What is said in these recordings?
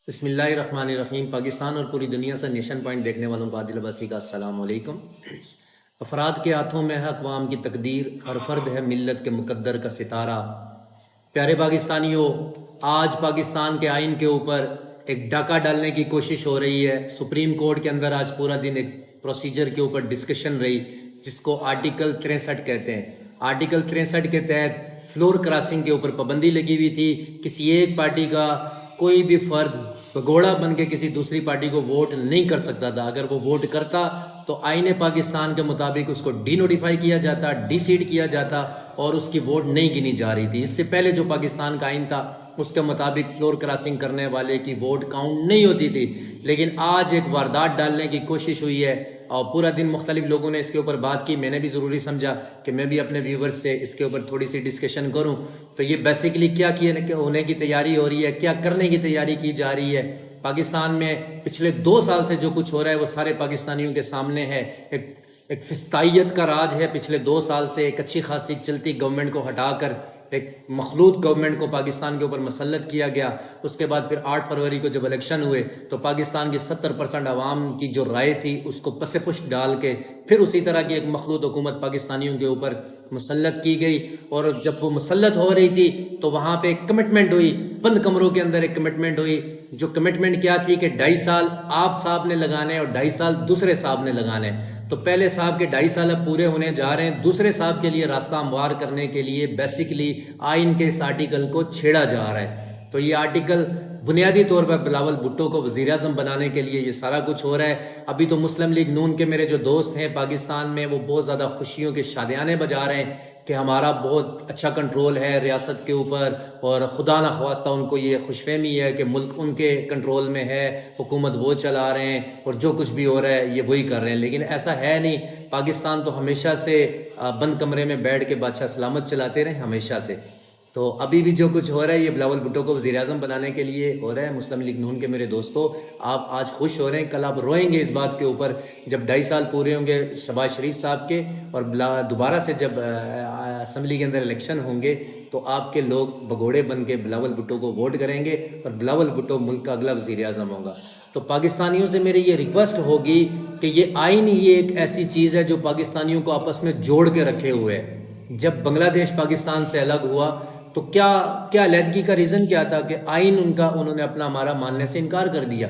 بسم اللہ الرحمن الرحیم۔ پاکستان اور پوری دنیا سے نیشن پوائنٹ دیکھنے والوں کو عادل عباسی کا السلام علیکم۔ افراد کے ہاتھوں میں ہے اقوام کی تقدیر، ہر فرد ہے ملت کے مقدر کا ستارہ۔ پیارے پاکستانیوں، آج پاکستان کے آئین کے اوپر ایک ڈاکہ ڈالنے کی کوشش ہو رہی ہے۔ سپریم کورٹ کے اندر آج پورا دن ایک پروسیجر کے اوپر ڈسکشن رہی، جس کو آرٹیکل 63 کہتے ہیں۔ آرٹیکل 63 کے تحت فلور کراسنگ کے اوپر پابندی لگی ہوئی تھی۔ کسی ایک پارٹی کا کوئی بھی فرد بگوڑا بن کے کسی دوسری پارٹی کو ووٹ نہیں کر سکتا تھا۔ اگر وہ ووٹ کرتا تو آئین پاکستان کے مطابق اس کو ڈی نوٹیفائی کیا جاتا، ڈی سیڈ کیا جاتا اور اس کی ووٹ نہیں گنی جا رہی تھی۔ اس سے پہلے جو پاکستان کا آئین تھا اس کے مطابق فلور کراسنگ کرنے والے کی ووٹ کاؤنٹ نہیں ہوتی تھی، لیکن آج ایک واردات ڈالنے کی کوشش ہوئی ہے اور پورا دن مختلف لوگوں نے اس کے اوپر بات کی۔ میں نے بھی ضروری سمجھا کہ میں بھی اپنے ویورز سے اس کے اوپر تھوڑی سی ڈسکشن کروں۔ تو یہ بیسیکلی کیا ہونے کی تیاری ہو رہی ہے، کیا کرنے کی تیاری کی جا رہی ہے۔ پاکستان میں پچھلے 2 سال سے جو کچھ ہو رہا ہے وہ سارے پاکستانیوں کے سامنے ہے۔ ایک فسطائیت کا راج ہے۔ پچھلے 2 سال سے ایک اچھی خاصی چلتی گورنمنٹ کو ہٹا کر ایک مخلوط گورنمنٹ کو پاکستان کے اوپر مسلط کیا گیا۔ اس کے بعد پھر 8 فروری کو جب الیکشن ہوئے تو پاکستان کی 70% عوام کی جو رائے تھی اس کو پس پشت ڈال کے پھر اسی طرح کی ایک مخلوط حکومت پاکستانیوں کے اوپر مسلط کی گئی۔ اور جب وہ مسلط ہو رہی تھی تو وہاں پہ ایک کمٹمنٹ ہوئی، بند کمروں کے اندر ایک کمٹمنٹ ہوئی۔ جو کمٹمنٹ کیا تھی کہ 2.5 سال آپ صاحب نے لگانے اور 2.5 سال دوسرے صاحب نے لگانے۔ تو پہلے صاحب کے 2.5 سال اب پورے ہونے جا رہے ہیں، دوسرے صاحب کے لیے راستہ ہموار کرنے کے لیے بیسیکلی آئین کے اس آرٹیکل کو چھیڑا جا رہا ہے۔ تو یہ آرٹیکل بنیادی طور پر بلاول بھٹو کو وزیر اعظم بنانے کے لیے یہ سارا کچھ ہو رہا ہے۔ ابھی تو مسلم لیگ نون کے میرے جو دوست ہیں پاکستان میں وہ بہت زیادہ خوشیوں کے شادیانے بجا رہے ہیں کہ ہمارا بہت اچھا کنٹرول ہے ریاست کے اوپر، اور خدا نخواستہ ان کو یہ خوش فہمی ہے کہ ملک ان کے کنٹرول میں ہے، حکومت وہ چلا رہے ہیں اور جو کچھ بھی ہو رہا ہے یہ وہی کر رہے ہیں۔ لیکن ایسا ہے نہیں۔ پاکستان تو ہمیشہ سے بند کمرے میں بیٹھ کے بادشاہ سلامت چلاتے رہے ہمیشہ سے۔ تو ابھی بھی جو کچھ ہو رہا ہے یہ بلاول بھٹو کو وزیر اعظم بنانے کے لیے ہو رہا ہے۔ مسلم لیگ نون کے میرے دوستو، آپ آج خوش ہو رہے ہیں، کل آپ روئیں گے اس بات کے اوپر جب 2.5 سال پورے ہوں گے شہباز شریف صاحب کے، اور دوبارہ سے جب اسمبلی کے اندر الیکشن ہوں گے تو آپ کے لوگ بگوڑے بن کے بلاول بھٹو کو ووٹ کریں گے اور بلاول بھٹو ملک کا اگلا وزیر اعظم ہوگا۔ تو پاکستانیوں سے میری یہ ریکویسٹ ہوگی کہ یہ آئین ہی ایک ایسی چیز ہے جو پاکستانیوں کو آپس میں جوڑ کے رکھے ہوئے ہے۔ جب بنگلہ دیش پاکستان سے الگ ہوا تو کیا علیحدگی کا ریزن کیا تھا کہ آئین انہوں نے اپنا ہمارا ماننے سے انکار کر دیا۔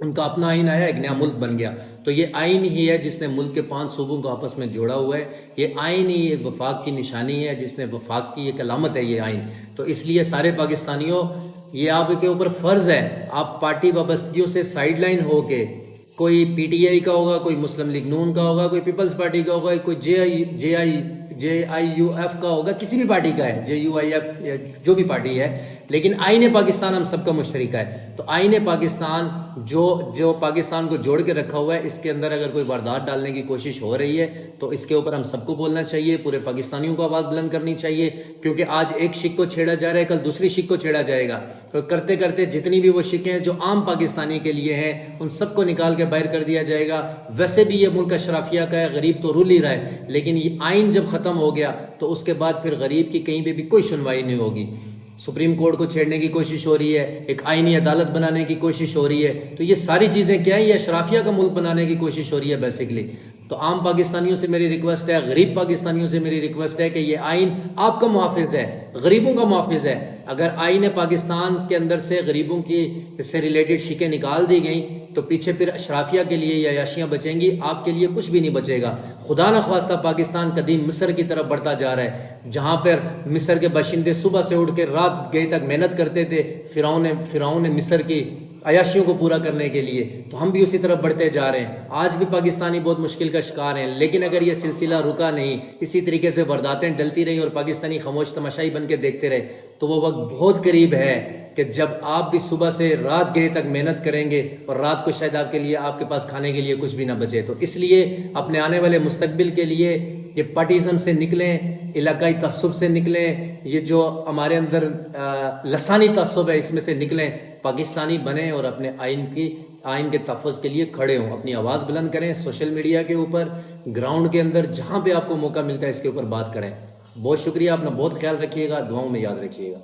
ان کا اپنا آئین آیا، ایک نیا ملک بن گیا۔ تو یہ آئین ہی ہے جس نے ملک کے 5 صوبوں کو آپس میں جوڑا ہوا ہے۔ یہ آئین ہی ایک وفاق کی نشانی ہے، جس نے وفاق کی ایک علامت ہے یہ آئین۔ تو اس لیے سارے پاکستانیوں، یہ آپ کے اوپر فرض ہے، آپ پارٹی وابستگیوں سے سائیڈ لائن ہو کے، کوئی پی ٹی آئی کا ہوگا، کوئی مسلم لیگ نون کا ہوگا، کوئی پیپلز پارٹی کا ہوگا، کوئی جے آئی یو ایف کا ہوگا، کسی بھی پارٹی کا ہے، JUIF یا جو بھی پارٹی ہے، لیکن آئین پاکستان ہم سب کا مشترکہ ہے۔ تو آئین پاکستان جو پاکستان کو جوڑ کے رکھا ہوا ہے، اس کے اندر اگر کوئی واردات ڈالنے کی کوشش ہو رہی ہے تو اس کے اوپر ہم سب کو بولنا چاہیے، پورے پاکستانیوں کو آواز بلند کرنی چاہیے، کیونکہ آج ایک شک کو چھیڑا جا رہا ہے، کل دوسری شک کو چھیڑا جائے گا۔ تو کرتے کرتے جتنی بھی وہ شکیں جو عام پاکستانی کے لیے ہیں ان سب کو نکال کے باہر کر دیا جائے گا۔ ویسے بھی یہ ملک اشرافیہ کا ہے، غریب تو رول ہی رہا ہے، لیکن یہ آئین جب ختم ہو گیا تو اس کے بعد پھر غریب کی کہیں پہ بھی کوئی سنوائی نہیں ہوگی۔ سپریم کورٹ کو چھیڑنے کی کوشش ہو رہی ہے، ایک آئینی عدالت بنانے کی کوشش ہو رہی ہے۔ تو یہ ساری چیزیں کیا ہیں؟ یہ اشرافیہ کا ملک بنانے کی کوشش ہو رہی ہے بیسیکلی۔ تو عام پاکستانیوں سے میری ریکویسٹ ہے، غریب پاکستانیوں سے میری ریکویسٹ ہے کہ یہ آئین آپ کا محافظ ہے، غریبوں کا محافظ ہے۔ اگر آئین پاکستان کے اندر سے غریبوں کی سے ریلیٹڈ شکیں نکال دی گئیں تو پیچھے پھر اشرافیہ کے لیے یا عیاشیاں بچیں گی، آپ کے لیے کچھ بھی نہیں بچے گا۔ خدا نخواستہ پاکستان قدیم مصر کی طرف بڑھتا جا رہا ہے، جہاں پر مصر کے باشندے صبح سے اٹھ کے رات گئے تک محنت کرتے تھے فرعون مصر کی عیاشیوں کو پورا کرنے کے لیے۔ تو ہم بھی اسی طرف بڑھتے جا رہے ہیں۔ آج بھی پاکستانی بہت مشکل کا شکار ہیں، لیکن اگر یہ سلسلہ رکا نہیں، اسی طریقے سے وارداتیں ڈلتی رہیں اور پاکستانی خاموش تماشائی بن کے دیکھتے رہے، تو وہ وقت بہت قریب ہے کہ جب آپ بھی صبح سے رات گئے تک محنت کریں گے اور رات کو شاید آپ کے پاس کھانے کے لیے کچھ بھی نہ بچے۔ تو اس لیے اپنے آنے والے مستقبل کے لیے یہ پارٹیزم سے نکلیں، علاقائی تعصب سے نکلیں، یہ جو ہمارے اندر لسانی تعصب ہے اس میں سے نکلیں، پاکستانی بنیں اور اپنے آئین کے تحفظ کے لیے کھڑے ہوں، اپنی آواز بلند کریں، سوشل میڈیا کے اوپر، گراؤنڈ کے اندر، جہاں پہ آپ کو موقع ملتا ہے اس کے اوپر بات کریں۔ بہت شکریہ، اپنا بہت خیال رکھیے گا، دعاؤں میں یاد رکھیے گا۔